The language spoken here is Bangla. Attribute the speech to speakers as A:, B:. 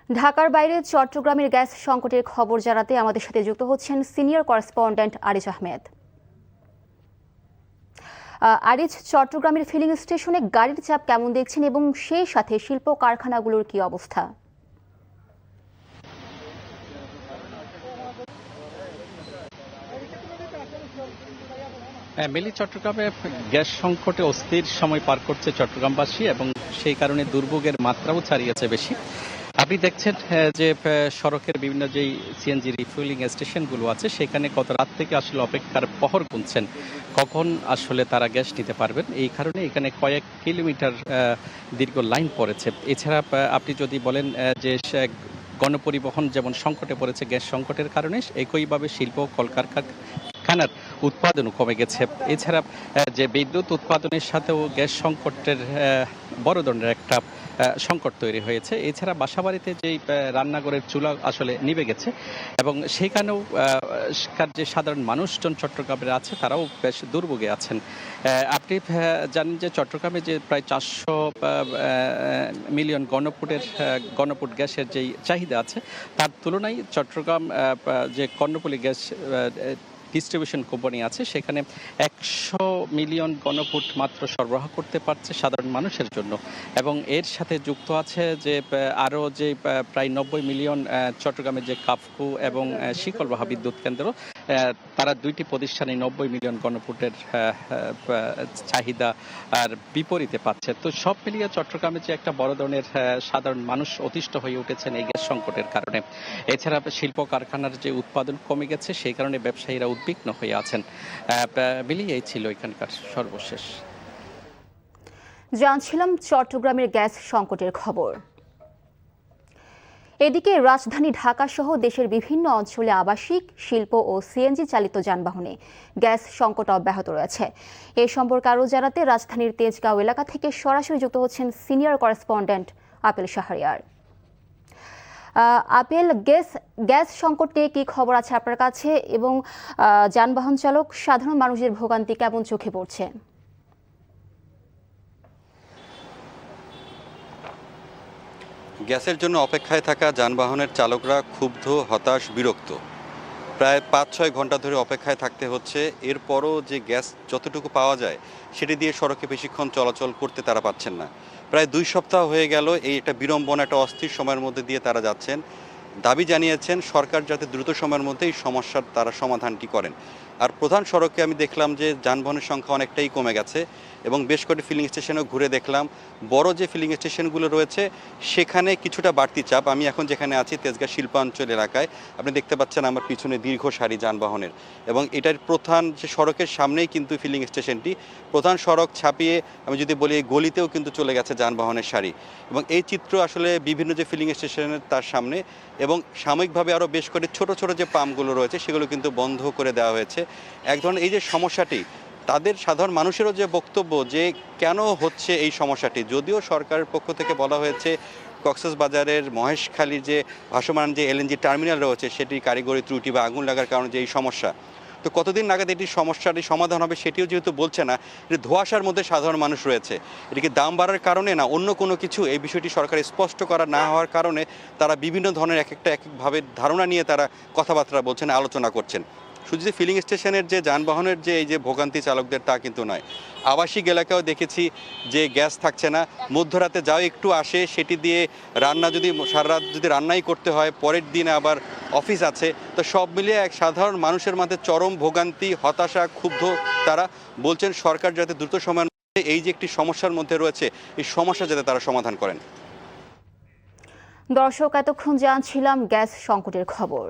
A: ঢাকার বাইরে চট্টগ্রামের গ্যাস সংকটের খবর জানাতে আমাদের সাথে যুক্ত হচ্ছেন সিনিয়র করেসপন্ডেন্ট আরিজ আহমেদ। আরিজ, চট্টগ্রামের ফিলিং স্টেশনে গাড়ির চাপ কেমন দেখছেন এবং সেই সাথে শিল্প কারখানাগুলোর কি অবস্থা?
B: মিলি চট্টগ্রামে গ্যাস সংকটে অস্থির সময় পার করছে চট্টগ্রামবাসী এবং সেই কারণে দুর্ভোগের মাত্রাও ছাড়িয়েছে বেশি। আপনি দেখছেন যে সড়কের বিভিন্ন যেই সিএনজি রিফুয়েলিং স্টেশনগুলো আছে সেখানে গত রাত থেকে আসলে অপেক্ষার প্রহর গুনছেন কখন আসলে তারা গ্যাস নিতে পারবেন। এই কারণে এখানে কয়েক কিলোমিটার দীর্ঘ লাইন পড়েছে। এছাড়া আপনি যদি বলেন যে গণপরিবহন যেমন সংকটে পড়েছে গ্যাস সংকটের কারণে, একইভাবে শিল্প কলকারখানার উৎপাদনও কমে গেছে। এছাড়া যে বিদ্যুৎ উৎপাদনের সাথেও গ্যাস সংকটের বড় ধরনের একটা সংকট তৈরি হয়েছে। এছাড়া বাসাবাড়িতে যেই রান্নাঘরের চুলা আসলে নিভে গেছে এবং সেখানেও যে সাধারণ মানুষজন চট্টগ্রামের আছে তারাও বেশ দুর্ভোগে আছেন। আপনি জানেন যে চট্টগ্রামে যে প্রায় 400 মিলিয়ন ঘনফুট গ্যাসের যেই চাহিদা আছে তার তুলনায় চট্টগ্রাম যে কর্ণফুলী গ্যাস ডিস্ট্রিবিউশন কোম্পানি আছে সেখানে 100 মিলিয়ন ঘনফুট মাত্র সরবরাহ করতে পারছে সাধারণ মানুষের জন্য। এবং এর সাথে যুক্ত আছে যে আরও যে প্রায় 90 মিলিয়ন চট্টগ্রামের যে কাফকু এবং শিকলবাহা বিদ্যুৎ কেন্দ্র, তারা দুইটি প্রতিষ্ঠানে 90 মিলিয়ন ঘনফুটের চাহিদা আর বিপরীতে পাচ্ছে। তো সব মিলিয়ে চট্টগ্রামে যে একটা বড় ধরনের সাধারণ মানুষ অতিষ্ঠ হয়ে উঠেছেন এই গ্যাস সংকটের কারণে। এছাড়া শিল্প কারখানার যে উৎপাদন কমে গেছে সেই কারণে ব্যবসায়ীরা উদ্বিগ্ন হয়ে আছেন। মিলিয়ে এই ছিল এখানকার সর্বশেষ।
A: জানছিলাম চট্টগ্রামের গ্যাস সংকটের খবর। এদিকে রাজধানী ঢাকা সহ দেশের বিভিন্ন অঞ্চলে আবাসিক, শিল্প ও সিএনজি চালিত যানবাহনে গ্যাস সংকট অব্যাহত রয়েছে। এ সম্পর্কে আরও জানাতে রাজধানীর তেজগাঁও এলাকা থেকে সরাসরি যুক্ত হচ্ছেন senior correspondent apple Shahriar. Apple, gas সংকট নিয়ে কি খবর আছে আপনার কাছে এবং যানবাহন চালক সাধারণ মানুষের ভোগান্তি কেমন চোখে পড়ছে?
C: গ্যাসের জন্য অপেক্ষায় থাকা যানবাহনের চালকরা ক্ষুব্ধ, হতাশ, বিরক্ত। প্রায় ৫-৬ ঘন্টা ধরে অপেক্ষায় থাকতে হচ্ছে। এরপরও যে গ্যাস যতটুকু পাওয়া যায় সেটি দিয়ে সড়কে বেশিক্ষণ চলাচল করতে তারা পারছেন না। প্রায় 2 সপ্তাহ হয়ে গেল এই একটা বিড়ম্বনা, একটা অস্থির সময়ের মধ্যে দিয়ে তারা যাচ্ছেন। দাবি জানিয়েছেন সরকার যাতে দ্রুত সময়ের মধ্যে এই সমস্যার তারা সমাধানটি করেন। আর প্রধান সড়কে আমি দেখলাম যে যানবাহনের সংখ্যা অনেকটাই কমে গেছে এবং বেশ কয়েকটি ফিলিং স্টেশনেও ঘুরে দেখলাম বড় যে ফিলিং স্টেশনগুলো রয়েছে সেখানে কিছুটা বাড়তি চাপ। আমি এখন যেখানে আছি তেজগাঁ শিল্পাঞ্চল এলাকায়, আপনি দেখতে পাচ্ছেন আমার পিছনে দীর্ঘ সারি যানবাহনের এবং এটার প্রধান যে সড়কের সামনেই কিন্তু ফিলিং স্টেশনটি। প্রধান সড়ক ছাপিয়ে আমি যদি বলি এই গলিতেও কিন্তু চলে গেছে যানবাহনের সারি এবং এই চিত্র আসলে বিভিন্ন যে ফিলিং স্টেশনের তার সামনে এবং সাময়িকভাবে আরও বেশ করে ছোট ছোট যে পাম্পগুলো রয়েছে সেগুলো কিন্তু বন্ধ করে দেওয়া হয়েছে। এক ধরনের এই যে সমস্যাটি, তাদের সাধারণ মানুষেরও যে বক্তব্য যে কেন হচ্ছে এই সমস্যাটি, যদিও সরকারের পক্ষ থেকে বলা হয়েছে কক্সবাজারের মহেশখালীর যে ভাসমান যে এলএনজি টার্মিনাল রয়েছে সেটি কারিগরি ত্রুটি বা আগুন লাগার কারণে যে এই সমস্যা, তো কতদিন নাগাদ এটি সমস্যাটি সমাধান হবে সেটিও যেহেতু বলছে না। এটি ধোঁয়াশার মধ্যে সাধারণ মানুষ রয়েছে। এটিকে দাম বাড়ার কারণে না অন্য কোনো কিছু, এই বিষয়টি সরকার স্পষ্ট করা না হওয়ার কারণে তারা বিভিন্ন ধরনের একভাবে ধারণা নিয়ে তারা কথাবার্তা বলছেন, আলোচনা করছেন। শুধু যে ফিলিং স্টেশনের যে যানবাহনের যে এই যে ভোগান্তি চালকদের তা কিন্তু নয়, আবাসিক এলাকাও দেখেছি যে গ্যাস থাকছে না, মধ্যরাতে যাও একটু আসে, সেটি দিয়ে রান্না যদি সারা রাত যদি রান্নাই করতে হয়, পরের দিন আবার অফিস আছে। তো সব মিলিয়ে এক সাধারণ মানুষের মধ্যে চরম ভোগান্তি, হতাশা, ক্ষুব্ধ। তারা বলছেন সরকার যাতে দ্রুত সময়ের মধ্যে এই যে একটি সমস্যার মধ্যে রয়েছে এই সমস্যা যাতে তারা সমাধান করেন।
A: দর্শক, এতক্ষণ জানছিলাম গ্যাস সংকটের খবর।